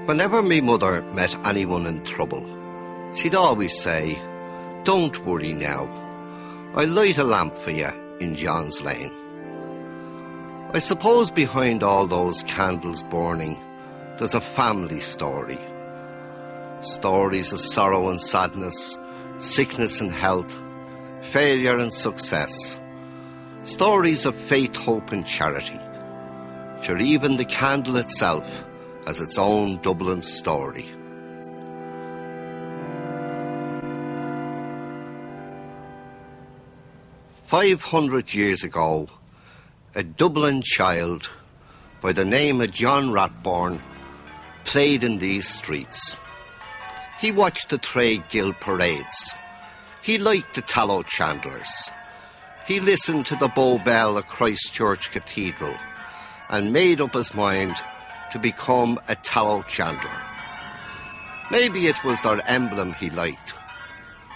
Whenever me mother met anyone in trouble, she'd always say, "Don't worry now, I'll light a lamp for you in John's Lane." I suppose behind all those candles burning, there's a family story. Stories of sorrow and sadness, sickness and health, failure and success. Stories of faith, hope and charity. Sure, even the candle itself has its own Dublin story. "500 years ago, a Dublin child by the name of John Rathborne played in these streets. He watched the trade guild parades. He liked the tallow chandlers. He listened to the bow bell of Christchurch Cathedral and made up his mind to become a tallow chandler. Maybe it was their emblem he liked,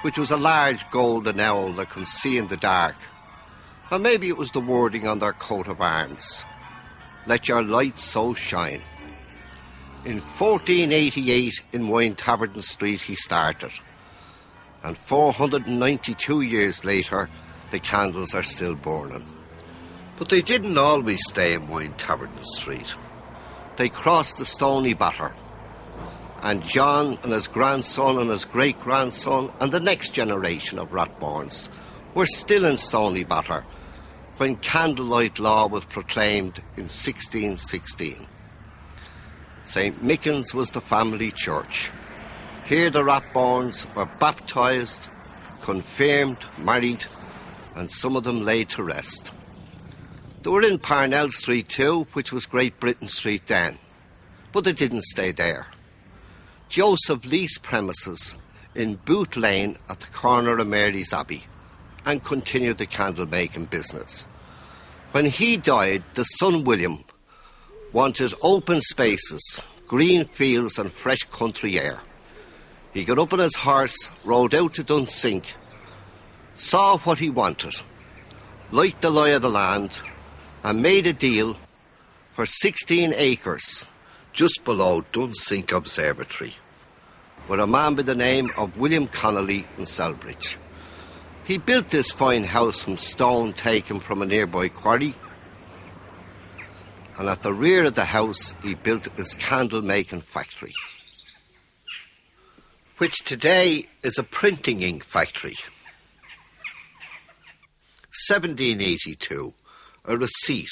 which was a large golden owl that could see in the dark. Or maybe it was the wording on their coat of arms, "Let your light so shine." In 1488 in Wine Tavern Street he started, and 492 years later the candles are still burning. But they didn't always stay in Wine Tavern Street. They crossed the Stony Batter, and John and his grandson and his great-grandson and the next generation of Rathborns were still in Stony Batter when candlelight law was proclaimed in 1616. St. Mickens was the family church. Here the Rathborns were baptised, confirmed, married, and some of them laid to rest. They were in Parnell Street too, which was Great Britain Street then, but they didn't stay there. Joseph leased premises in Boot Lane at the corner of Mary's Abbey and continued the candle-making business. When he died, the son William wanted open spaces, green fields and fresh country air. He got up on his horse, rode out to Dunsink, saw what he wanted, liked the lie of the land, and made a deal for 16 acres just below Dunsink Observatory with a man by the name of William Connolly in Selbridge. He built this fine house from stone taken from a nearby quarry, and at the rear of the house he built his candle-making factory, which today is a printing ink factory. 1782, a receipt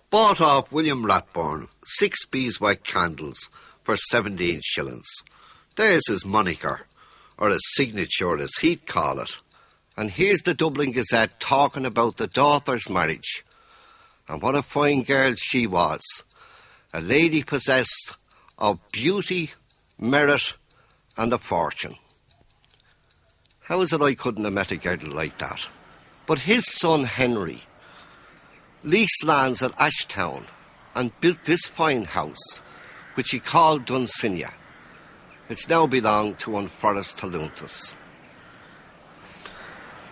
bought off William Rathborne 6 beeswax candles for 17 shillings. There's his moniker, or his signature as he'd call it. And here's the Dublin Gazette talking about the daughter's marriage. And what a fine girl she was. A lady possessed of beauty, merit and a fortune. How is it I couldn't have met a girl like that? But his son Henry leased lands at Ashtown and built this fine house, which he called Dunsinia. It's now belonged to An Forest Taluntas.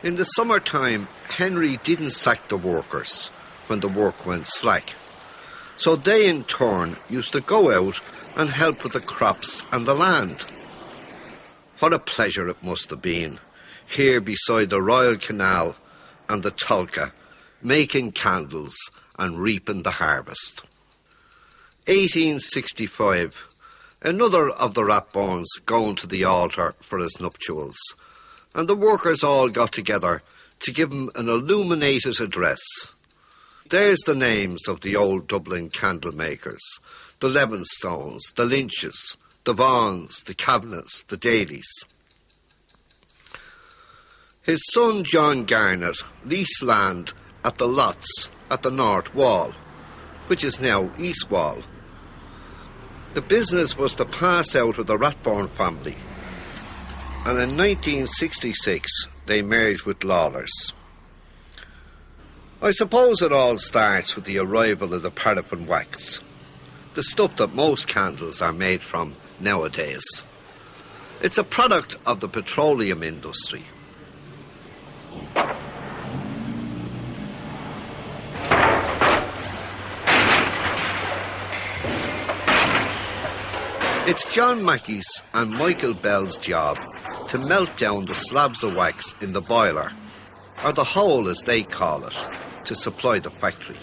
In the summertime, Henry didn't sack the workers when the work went slack. So they in turn used to go out and help with the crops and the land. What a pleasure it must have been, here beside the Royal Canal and the Tolka, making candles and reaping the harvest. 1865, another of the Rathborns going to the altar for his nuptials, and the workers all got together to give him an illuminated address. There's the names of the old Dublin candle makers, the Levinstones, the Lynches, the Vaughans, the Kavanaghs, the Dailies. His son John Garnett leased land at the lots at the North Wall, which is now East Wall. The business was to pass out of the Rathborne family, and in 1966 they merged with Lawlers. I suppose it all starts with the arrival of the paraffin wax, the stuff that most candles are made from nowadays. It's a product of the petroleum industry. It's John Mackey's and Michael Bell's job to melt down the slabs of wax in the boiler, or the hole as they call it, to supply the factory.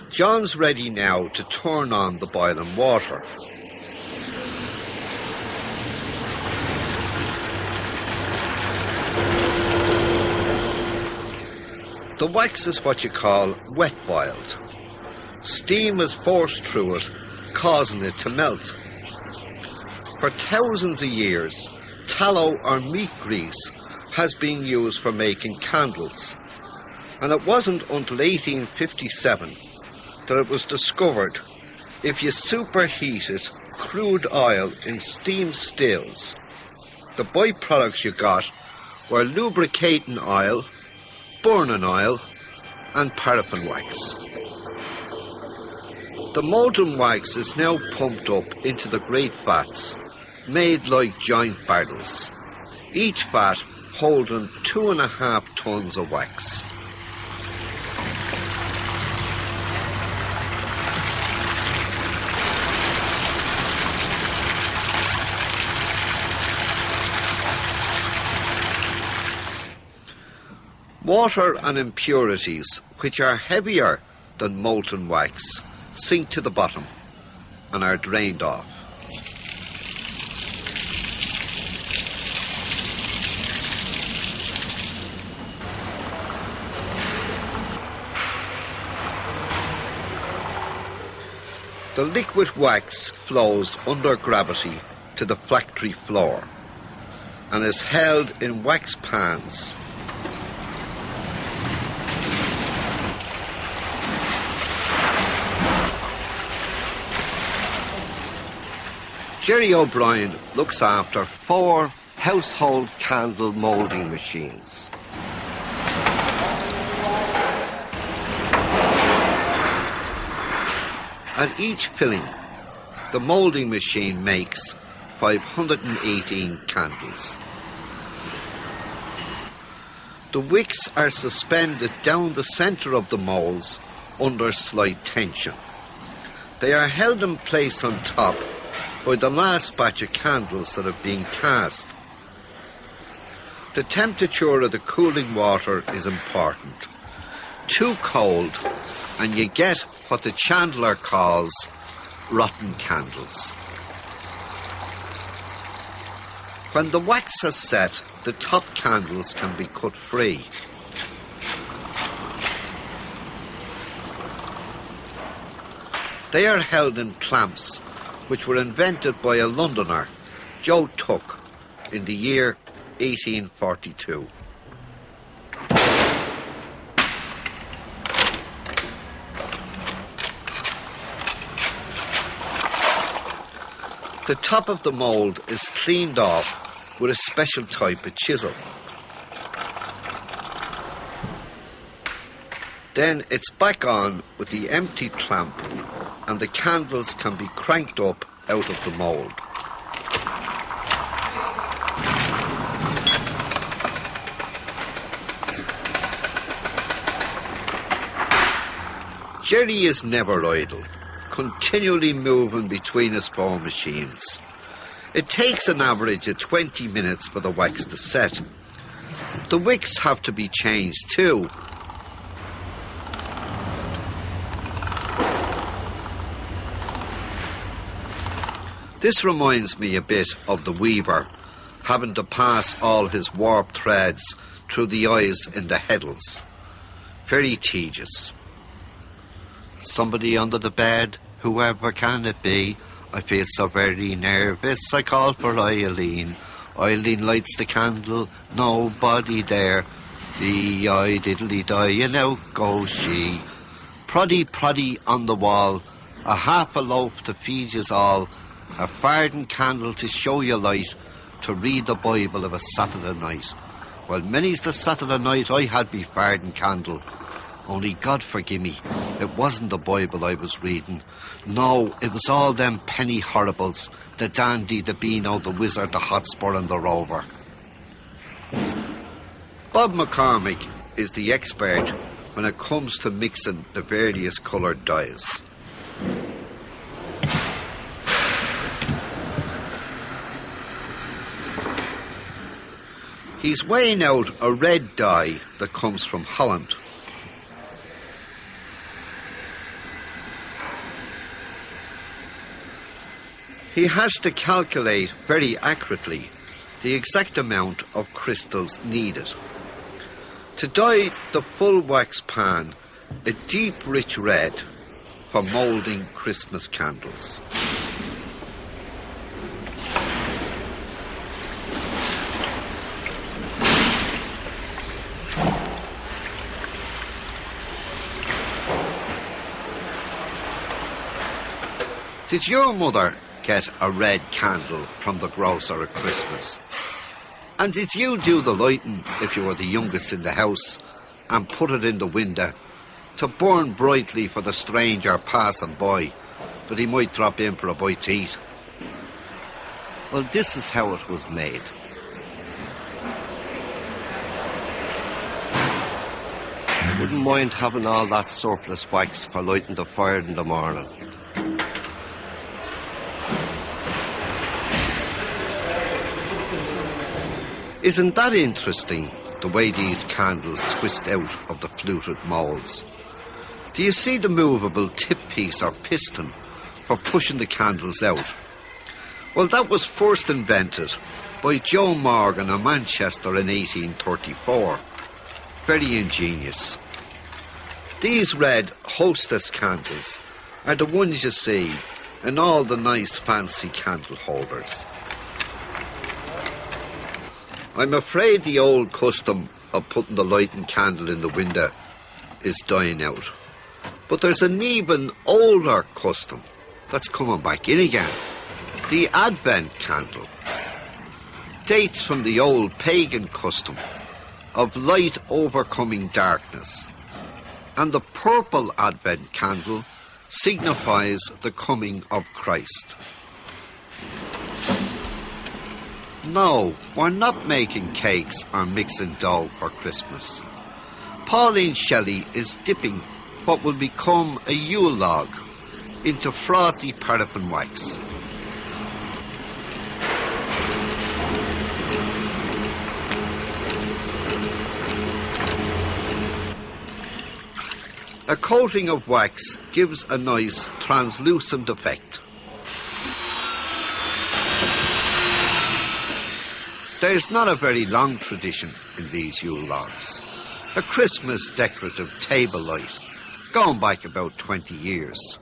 John's ready now to turn on the boiling water. The wax is what you call wet boiled. Steam is forced through it, causing it to melt. For thousands of years, tallow or meat grease has been used for making candles, and it wasn't until 1857 that it was discovered if you superheated crude oil in steam stills, the byproducts you got were lubricating oil, burning oil and paraffin wax. The molten wax is now pumped up into the great vats, made like giant barrels, each vat holding 2.5 tons of wax. Water and impurities, which are heavier than molten wax, sink to the bottom and are drained off. The liquid wax flows under gravity to the factory floor and is held in wax pans. Jerry O'Brien looks after 4 household candle moulding machines. At each filling, the moulding machine makes 518 candles. The wicks are suspended down the centre of the moulds under slight tension. They are held in place on top by the last batch of candles that have been cast. The temperature of the cooling water is important. Too cold and you get what the chandler calls rotten candles. When the wax has set, the top candles can be cut free. They are held in clamps, which were invented by a Londoner, Joe Tuck, in the year 1842. The top of the mould is cleaned off with a special type of chisel. Then it's back on with the empty clamp and the candles can be cranked up out of the mould. Jerry is never idle, continually moving between his 4 machines. It takes an average of 20 minutes for the wax to set. The wicks have to be changed too. This reminds me a bit of the weaver having to pass all his warp threads through the eyes in the heddles. Very tedious. Somebody under the bed, whoever can it be? I feel so very nervous. I call for Eileen. Eileen lights the candle, nobody there. Dee-eye diddly-die, and out goes she. Proddy, proddy on the wall, a half a loaf to feed yous all, a farden candle to show you light, to read the Bible of a Saturday night. Well, many's the Saturday night I had me farden candle. Only God forgive me, it wasn't the Bible I was reading. No, it was all them penny horribles, the dandy, the beano, the wizard, the hotspur and the rover. Bob McCormick is the expert when it comes to mixing the various coloured dyes. He's weighing out a red dye that comes from Holland. He has to calculate very accurately the exact amount of crystals needed. To dye the full wax pan a deep rich red for moulding Christmas candles. Did your mother get a red candle from the grocer at Christmas? And did you do the lighting if you were the youngest in the house and put it in the window to burn brightly for the stranger passing by, that he might drop in for a bite to eat? Well, this is how it was made. Wouldn't mind having all that surplus wax for lighting the fire in the morning. Isn't that interesting, the way these candles twist out of the fluted moulds? Do you see the movable tip piece or piston for pushing the candles out? Well, that was first invented by Joe Morgan of Manchester in 1834. Very ingenious. These red hostess candles are the ones you see in all the nice fancy candle holders. I'm afraid the old custom of putting the lighting candle in the window is dying out. But there's an even older custom that's coming back in again. The Advent candle dates from the old pagan custom of light overcoming darkness. And the purple Advent candle signifies the coming of Christ. No, we're not making cakes or mixing dough for Christmas. Pauline Shelley is dipping what will become a Yule log into frothy paraffin wax. A coating of wax gives a nice translucent effect. There's not a very long tradition in these Yule logs. A Christmas decorative table light, going back about 20 years.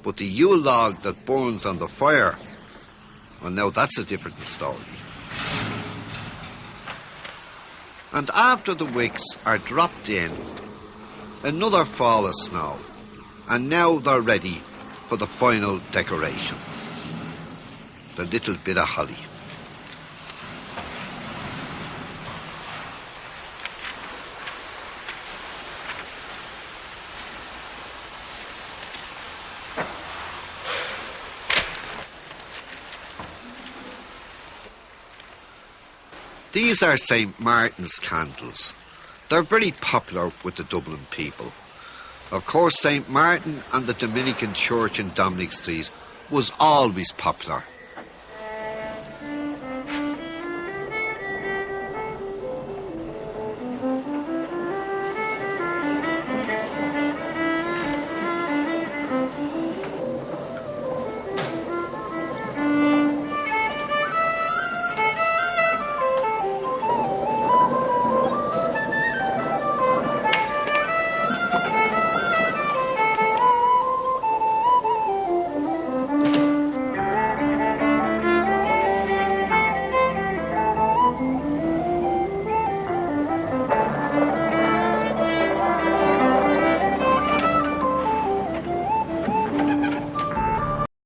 But the Yule log that burns on the fire, well, now that's a different story. And after the wicks are dropped in, another fall of snow, and now they're ready for the final decoration. The little bit of holly. These are St. Martin's candles. They're very popular with the Dublin people. Of course, St. Martin and the Dominican Church in Dominic Street was always popular